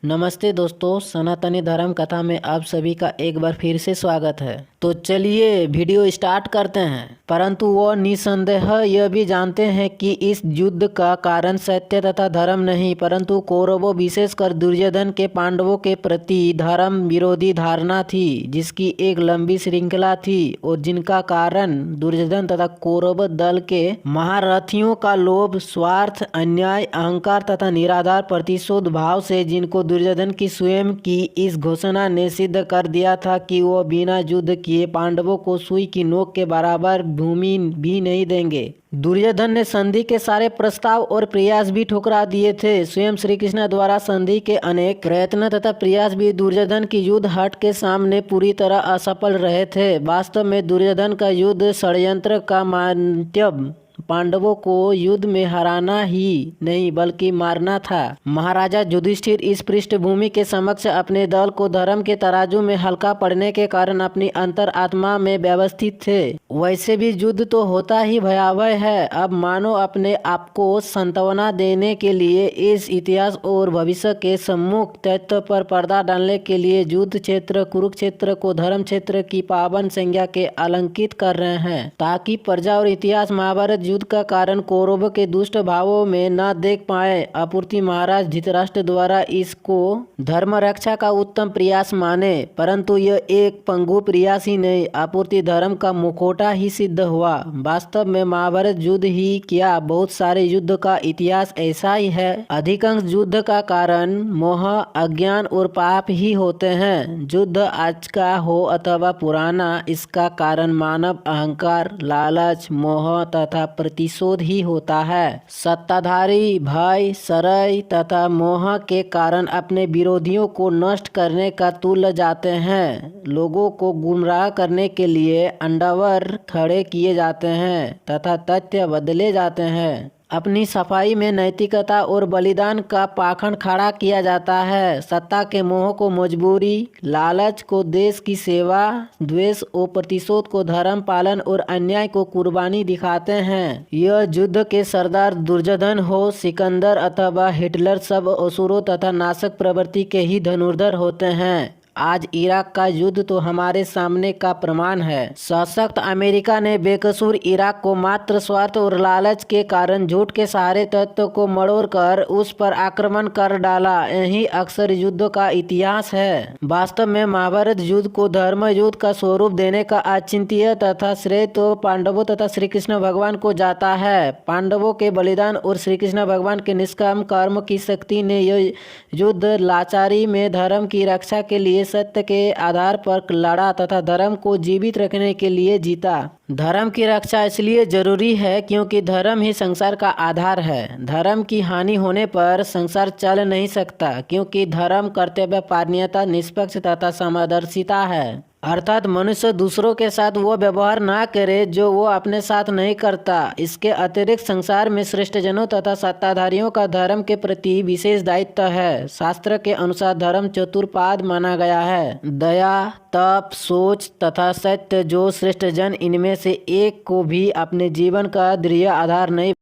नमस्ते दोस्तों, सनातनी धर्म कथा में आप सभी का एक बार फिर से स्वागत है। तो चलिए वीडियो स्टार्ट करते हैं। परंतु वो निसंदेह यह भी जानते हैं कि इस युद्ध का कारण सत्य तथा धर्म नहीं, परंतु कौरवों विशेषकर दुर्योधन के पांडवों के प्रति धर्म विरोधी धारणा थी, जिसकी एक लंबी श्रृंखला थी और जिनका कारण दुर्योधन तथा कौरव दल के महारथियों का लोभ, स्वार्थ, अन्याय, अहंकार तथा निराधार प्रतिशोध भाव से, जिनको दुर्योधन की स्वयं की इस घोषणा ने सिद्ध कर दिया था कि वो बिना युद्ध किए पांडवों को सुई की नोक के बराबर भूमि भी नहीं देंगे। दुर्योधन ने संधि के सारे प्रस्ताव और प्रयास भी ठुकरा दिए थे। स्वयं श्री कृष्ण द्वारा संधि के अनेक प्रयत्न तथा प्रयास भी दुर्योधन की युद्ध हट के सामने पूरी तरह असफल रहे थे। वास्तव में दुर्योधन का युद्ध षड्यंत्र का माध्यम पांडवों को युद्ध में हराना ही नहीं बल्कि मारना था। महाराजा युधिष्ठिर इस पृष्ठभूमि के समक्ष अपने दल को धर्म के तराजू में हल्का पड़ने के कारण अपनी अंतर आत्मा में व्यवस्थित थे। वैसे भी युद्ध तो होता ही भयावह है। अब मानो अपने आप को सांत्वना देने के लिए इस इतिहास और भविष्य के सम्मुख तत्व पर पर्दा डालने के लिए युद्ध क्षेत्र कुरुक्षेत्र को धर्म क्षेत्र की पावन संज्ञा के अलंकित कर रहे हैं, ताकि प्रजा और इतिहास महाभारत युद्ध का कारण कौरवों के दुष्ट भावों में न देख पाए। आपूर्ति महाराज धृतराष्ट्र द्वारा इसको धर्म रक्षा का उत्तम प्रयास माने, परंतु यह एक पंगु प्रयास ही नहीं, आपूर्ति धर्म का मुखौटा ही सिद्ध हुआ। वास्तव में महाभारत युद्ध ही क्या, बहुत सारे युद्ध का इतिहास ऐसा ही है। अधिकांश युद्ध का कारण मोह, अज्ञान और पाप ही होते हैं। युद्ध आज का हो अथवा पुराना, इसका कारण मानव अहंकार, लालच, मोह तथा प्रतिशोध ही होता है। सत्ताधारी भय, शरय तथा मोह के कारण अपने विरोधियों को नष्ट करने का तुल्य जाते हैं। लोगों को गुमराह करने के लिए अंडावर खड़े किए जाते हैं तथा तथ्य बदले जाते हैं। अपनी सफाई में नैतिकता और बलिदान का पाखंड खड़ा किया जाता है। सत्ता के मोह को मजबूरी, लालच को देश की सेवा, द्वेष और प्रतिशोध को धर्म पालन और अन्याय को कुर्बानी दिखाते हैं। यह युद्ध के सरदार दुर्योधन हो, सिकंदर अथवा हिटलर, सब असुरों तथा नाशक प्रवृत्ति के ही धनुर्धर होते हैं। आज इराक का युद्ध तो हमारे सामने का प्रमाण है। सशक्त अमेरिका ने बेकसूर इराक को मात्र स्वार्थ और लालच के कारण झूठ के सहारे तत्व को मड़ोड़कर उस पर आक्रमण कर डाला। यही अक्सर युद्ध का इतिहास है। वास्तव में महाभारत युद्ध को धर्म युद्ध का स्वरूप देने का अचिंत्य तथा श्रेय तो पांडवों तथा श्री कृष्ण भगवान को जाता है। पांडवों के बलिदान और श्री कृष्ण भगवान के निष्काम कर्म की शक्ति ने यह युद्ध लाचारी में धर्म की रक्षा के लिए सत्य के आधार पर लड़ा तथा धर्म को जीवित रखने के लिए जीता। धर्म की रक्षा इसलिए जरूरी है क्योंकि धर्म ही संसार का आधार है। धर्म की हानि होने पर संसार चल नहीं सकता, क्योंकि धर्म कर्तव्य पारणीयता, निष्पक्ष तथा समदर्शिता है। अर्थात मनुष्य दूसरों के साथ वो व्यवहार ना करे जो वो अपने साथ नहीं करता। इसके अतिरिक्त संसार में श्रेष्ठजनों तथा सत्ताधारियों का धर्म के प्रति विशेष दायित्व है। शास्त्र के अनुसार धर्म चतुर्पाद माना गया है: दया, तप, सोच तथा सत्य। जो श्रेष्ठ जन इनमें से एक को भी अपने जीवन का दृढ़ आधार नहीं